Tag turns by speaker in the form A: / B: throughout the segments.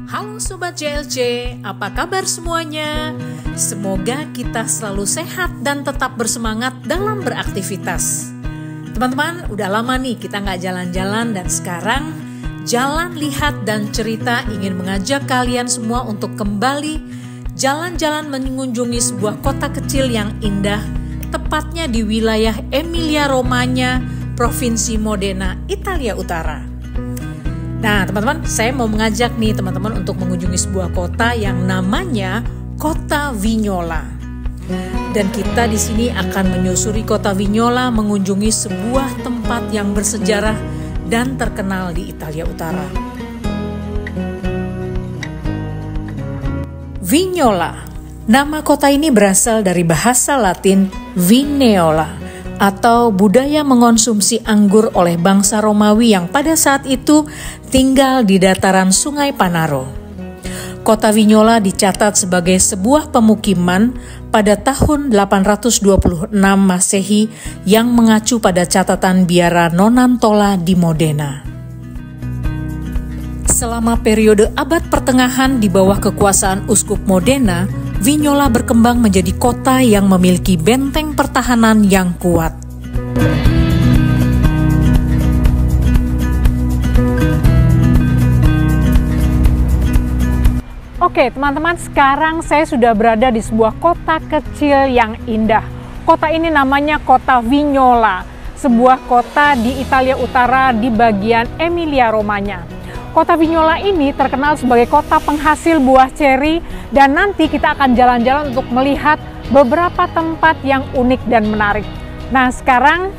A: Halo Sobat JLC, apa kabar semuanya? Semoga kita selalu sehat dan tetap bersemangat dalam beraktivitas. Teman-teman, udah lama nih kita nggak jalan-jalan dan sekarang Jalan Lihat dan Cerita ingin mengajak kalian semua untuk kembali jalan-jalan mengunjungi sebuah kota kecil yang indah, tepatnya di wilayah Emilia-Romagna, Provinsi Modena, Italia Utara. Nah teman-teman, saya mau mengajak nih teman-teman untuk mengunjungi sebuah kota yang namanya Kota Vignola. Dan kita di sini akan menyusuri Kota Vignola, mengunjungi sebuah tempat yang bersejarah dan terkenal di Italia Utara. Vignola, nama kota ini berasal dari bahasa Latin Vigneola, atau budaya mengonsumsi anggur oleh bangsa Romawi yang pada saat itu tinggal di dataran Sungai Panaro. Kota Vignola dicatat sebagai sebuah pemukiman pada tahun 826 Masehi yang mengacu pada catatan biara Nonantola di Modena. Selama periode abad pertengahan di bawah kekuasaan Uskup Modena, Vignola berkembang menjadi kota yang memiliki benteng pertahanan yang kuat.
B: Oke teman-teman, sekarang saya sudah berada di sebuah kota kecil yang indah. Kota ini namanya Kota Vignola, sebuah kota di Italia Utara di bagian Emilia-Romagna. Kota Vignola ini terkenal sebagai kota penghasil buah ceri dan nanti kita akan jalan-jalan untuk melihat beberapa tempat yang unik dan menarik. Nah sekarang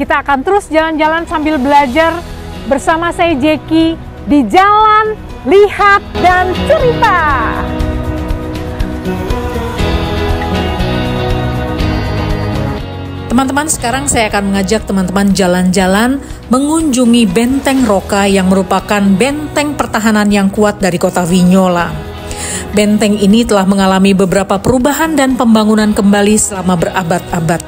B: kita akan terus jalan-jalan sambil belajar bersama saya Jeki di Jalan Lihat dan Cerita.
A: Teman-teman, sekarang saya akan mengajak teman-teman jalan-jalan mengunjungi Benteng Rocca yang merupakan benteng pertahanan yang kuat dari kota Vignola. Benteng ini telah mengalami beberapa perubahan dan pembangunan kembali selama berabad-abad.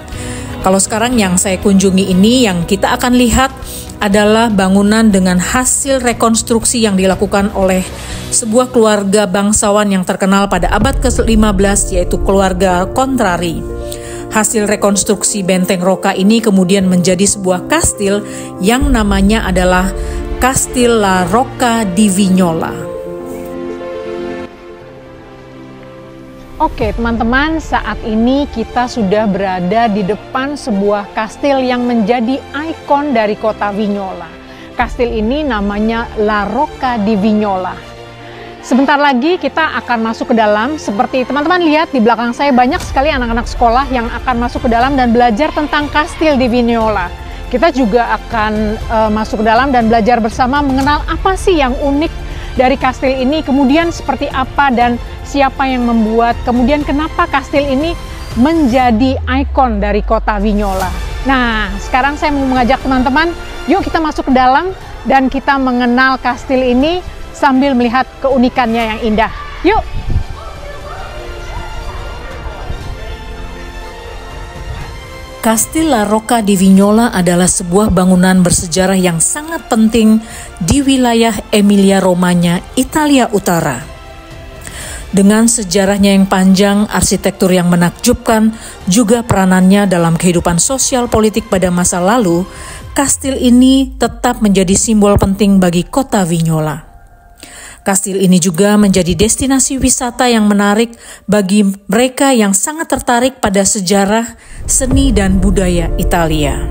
A: Kalau sekarang yang saya kunjungi ini, yang kita akan lihat adalah bangunan dengan hasil rekonstruksi yang dilakukan oleh sebuah keluarga bangsawan yang terkenal pada abad ke-15, yaitu keluarga Contrari. Hasil rekonstruksi Benteng Rocca ini kemudian menjadi sebuah kastil yang namanya adalah Kastil La Rocca di Vignola.
B: Oke teman-teman, saat ini kita sudah berada di depan sebuah kastil yang menjadi ikon dari kota Vignola. Kastil ini namanya La Rocca di Vignola. Sebentar lagi kita akan masuk ke dalam. Seperti teman-teman lihat di belakang saya, banyak sekali anak-anak sekolah yang akan masuk ke dalam dan belajar tentang kastil di Vignola. Kita juga akan masuk ke dalam dan belajar bersama mengenal apa sih yang unik dari kastil ini, kemudian seperti apa dan siapa yang membuat, kemudian kenapa kastil ini menjadi ikon dari kota Vignola. Nah, sekarang saya mau mengajak teman-teman, yuk kita masuk ke dalam dan kita mengenal kastil ini sambil melihat keunikannya yang indah. Yuk!
A: Kastil La Rocca di Vignola adalah sebuah bangunan bersejarah yang sangat penting di wilayah Emilia-Romagna, Italia Utara. Dengan sejarahnya yang panjang, arsitektur yang menakjubkan, juga peranannya dalam kehidupan sosial politik pada masa lalu, kastil ini tetap menjadi simbol penting bagi kota Vignola. Kastil ini juga menjadi destinasi wisata yang menarik bagi mereka yang sangat tertarik pada sejarah, seni, dan budaya Italia.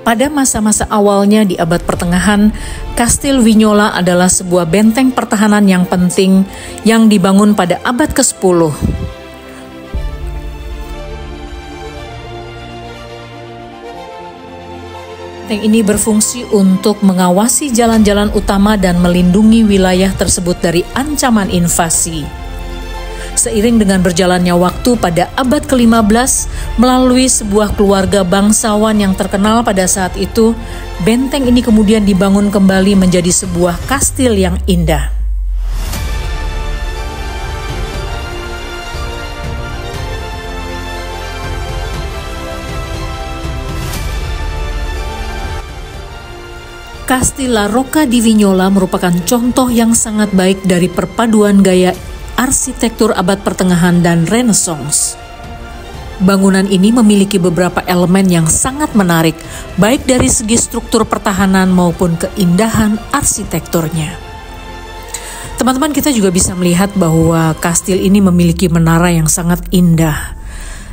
A: Pada masa-masa awalnya di abad pertengahan, Kastil Vignola adalah sebuah benteng pertahanan yang penting yang dibangun pada abad ke-10. Benteng ini berfungsi untuk mengawasi jalan-jalan utama dan melindungi wilayah tersebut dari ancaman invasi. Seiring dengan berjalannya waktu pada abad ke-15, melalui sebuah keluarga bangsawan yang terkenal pada saat itu, benteng ini kemudian dibangun kembali menjadi sebuah kastil yang indah. Kastil La Rocca di Vignola merupakan contoh yang sangat baik dari perpaduan gaya arsitektur abad pertengahan dan Renaissance. Bangunan ini memiliki beberapa elemen yang sangat menarik, baik dari segi struktur pertahanan maupun keindahan arsitekturnya. Teman-teman, kita juga bisa melihat bahwa kastil ini memiliki menara yang sangat indah.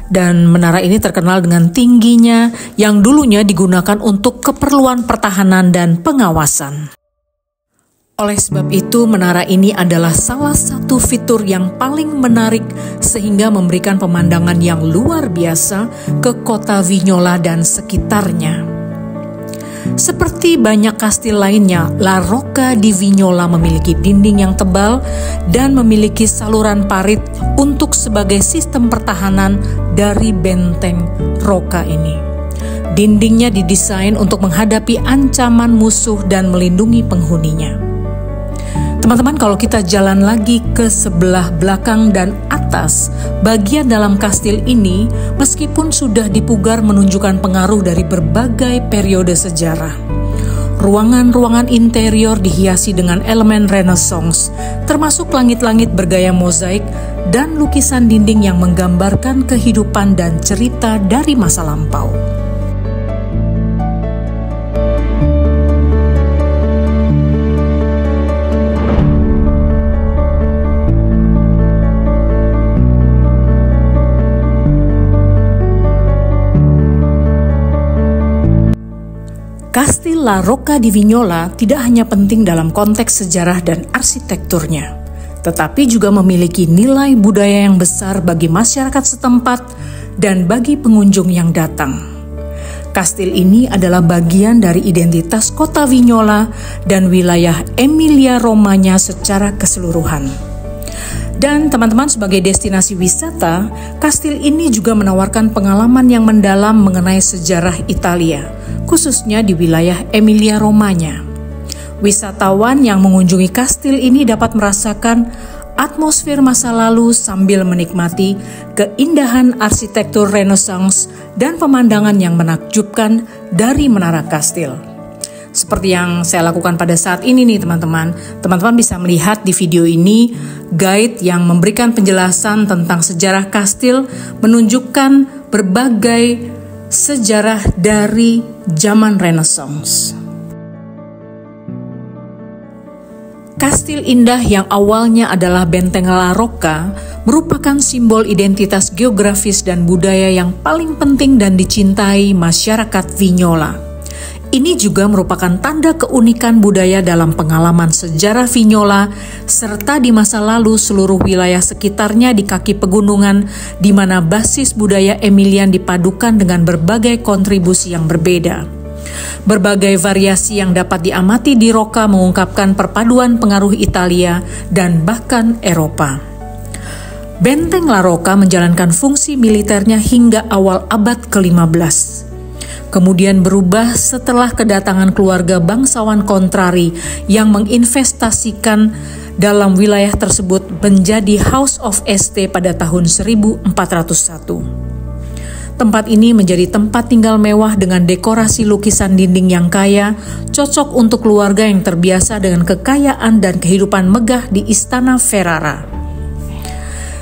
A: Dan menara ini terkenal dengan tingginya yang dulunya digunakan untuk keperluan pertahanan dan pengawasan. Oleh sebab itu, menara ini adalah salah satu fitur yang paling menarik sehingga memberikan pemandangan yang luar biasa ke kota Vignola dan sekitarnya. Seperti banyak kastil lainnya, La Rocca di Vignola memiliki dinding yang tebal dan memiliki saluran parit untuk sebagai sistem pertahanan dari benteng Rocca ini. Dindingnya didesain untuk menghadapi ancaman musuh dan melindungi penghuninya. Teman-teman, kalau kita jalan lagi ke sebelah belakang dan atas, bagian dalam kastil ini meskipun sudah dipugar menunjukkan pengaruh dari berbagai periode sejarah. Ruangan-ruangan interior dihiasi dengan elemen Renaissance, termasuk langit-langit bergaya mozaik dan lukisan dinding yang menggambarkan kehidupan dan cerita dari masa lampau. Kastil La Rocca di Vignola tidak hanya penting dalam konteks sejarah dan arsitekturnya, tetapi juga memiliki nilai budaya yang besar bagi masyarakat setempat dan bagi pengunjung yang datang. Kastil ini adalah bagian dari identitas kota Vignola dan wilayah Emilia-Romanya secara keseluruhan. Dan teman-teman, sebagai destinasi wisata, kastil ini juga menawarkan pengalaman yang mendalam mengenai sejarah Italia, khususnya di wilayah Emilia-Romanya. Wisatawan yang mengunjungi kastil ini dapat merasakan atmosfer masa lalu sambil menikmati keindahan arsitektur Renaissance dan pemandangan yang menakjubkan dari menara kastil. Seperti yang saya lakukan pada saat ini nih teman-teman. Teman-teman bisa melihat di video ini guide yang memberikan penjelasan tentang sejarah kastil, menunjukkan berbagai sejarah dari zaman Renaissance. Kastil indah yang awalnya adalah benteng La Rocca merupakan simbol identitas geografis dan budaya yang paling penting dan dicintai masyarakat Vignola. Ini juga merupakan tanda keunikan budaya dalam pengalaman sejarah Vignola, serta di masa lalu seluruh wilayah sekitarnya di kaki pegunungan, di mana basis budaya Emilian dipadukan dengan berbagai kontribusi yang berbeda. Berbagai variasi yang dapat diamati di Rocca mengungkapkan perpaduan pengaruh Italia dan bahkan Eropa. Benteng La Rocca menjalankan fungsi militernya hingga awal abad ke-15. Kemudian berubah setelah kedatangan keluarga bangsawan Contrari yang menginvestasikan dalam wilayah tersebut menjadi House of Este pada tahun 1401. Tempat ini menjadi tempat tinggal mewah dengan dekorasi lukisan dinding yang kaya, cocok untuk keluarga yang terbiasa dengan kekayaan dan kehidupan megah di Istana Ferrara.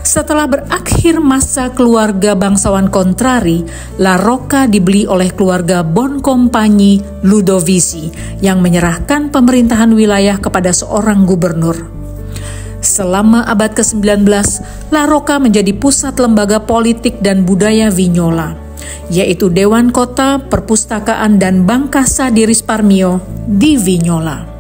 A: Setelah berakhir masa keluarga bangsawan Contrari, La Rocca dibeli oleh keluarga Boncompagni Ludovici yang menyerahkan pemerintahan wilayah kepada seorang gubernur. Selama abad ke-19, La Rocca menjadi pusat lembaga politik dan budaya Vignola, yaitu Dewan Kota, Perpustakaan, dan Bank Kassa di Risparmio di Vignola.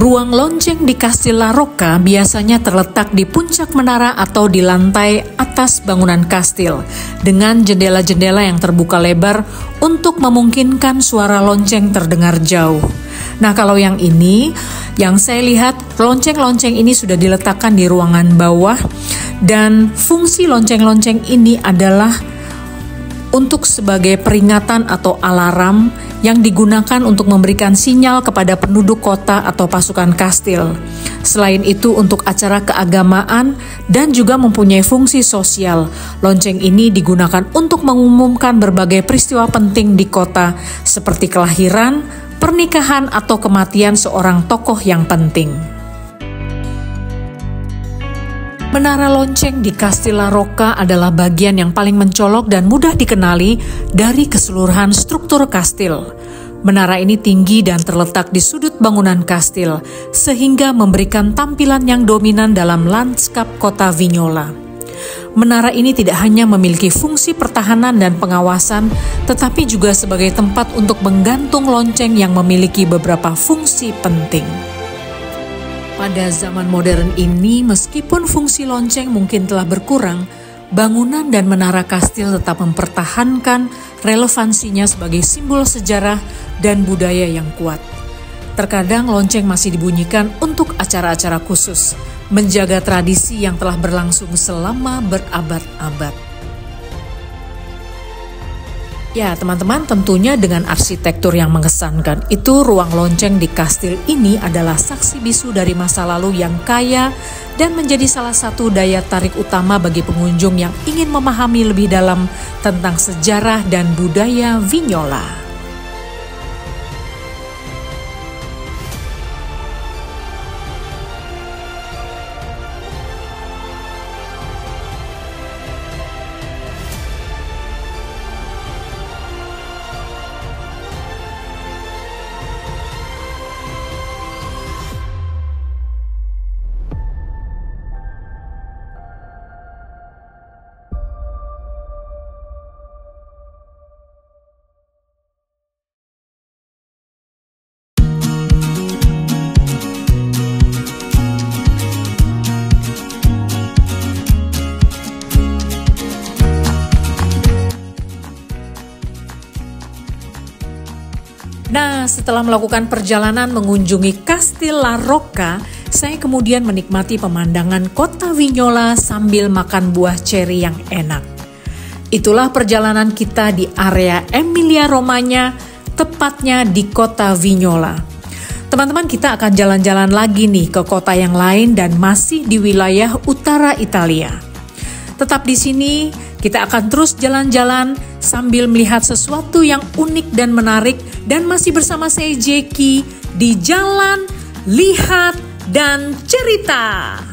A: Ruang lonceng di Kastil La Rocca biasanya terletak di puncak menara atau di lantai atas bangunan kastil dengan jendela-jendela yang terbuka lebar untuk memungkinkan suara lonceng terdengar jauh. Nah, kalau yang ini, yang saya lihat lonceng-lonceng ini sudah diletakkan di ruangan bawah dan fungsi lonceng-lonceng ini adalah untuk sebagai peringatan atau alarm yang digunakan untuk memberikan sinyal kepada penduduk kota atau pasukan kastil. Selain itu untuk acara keagamaan dan juga mempunyai fungsi sosial. Lonceng ini digunakan untuk mengumumkan berbagai peristiwa penting di kota seperti kelahiran, pernikahan atau kematian seorang tokoh yang penting. Menara lonceng di Kastil La Rocca adalah bagian yang paling mencolok dan mudah dikenali dari keseluruhan struktur kastil. Menara ini tinggi dan terletak di sudut bangunan kastil, sehingga memberikan tampilan yang dominan dalam lanskap kota Vignola. Menara ini tidak hanya memiliki fungsi pertahanan dan pengawasan, tetapi juga sebagai tempat untuk menggantung lonceng yang memiliki beberapa fungsi penting. Pada zaman modern ini, meskipun fungsi lonceng mungkin telah berkurang, bangunan dan menara kastil tetap mempertahankan relevansinya sebagai simbol sejarah dan budaya yang kuat. Terkadang lonceng masih dibunyikan untuk acara-acara khusus, menjaga tradisi yang telah berlangsung selama berabad-abad. Ya, teman-teman, tentunya dengan arsitektur yang mengesankan. Itu ruang lonceng di kastil ini adalah saksi bisu dari masa lalu yang kaya dan menjadi salah satu daya tarik utama bagi pengunjung yang ingin memahami lebih dalam tentang sejarah dan budaya Vignola. Nah, setelah melakukan perjalanan mengunjungi Kastil La Rocca, saya kemudian menikmati pemandangan kota Vignola sambil makan buah ceri yang enak. Itulah perjalanan kita di area Emilia-Romagna, tepatnya di kota Vignola. Teman-teman, kita akan jalan-jalan lagi nih ke kota yang lain dan masih di wilayah utara Italia. Tetap di sini, kita akan terus jalan-jalan sambil melihat sesuatu yang unik dan menarik, dan masih bersama saya Jeki di Jalan, Lihat, dan Cerita.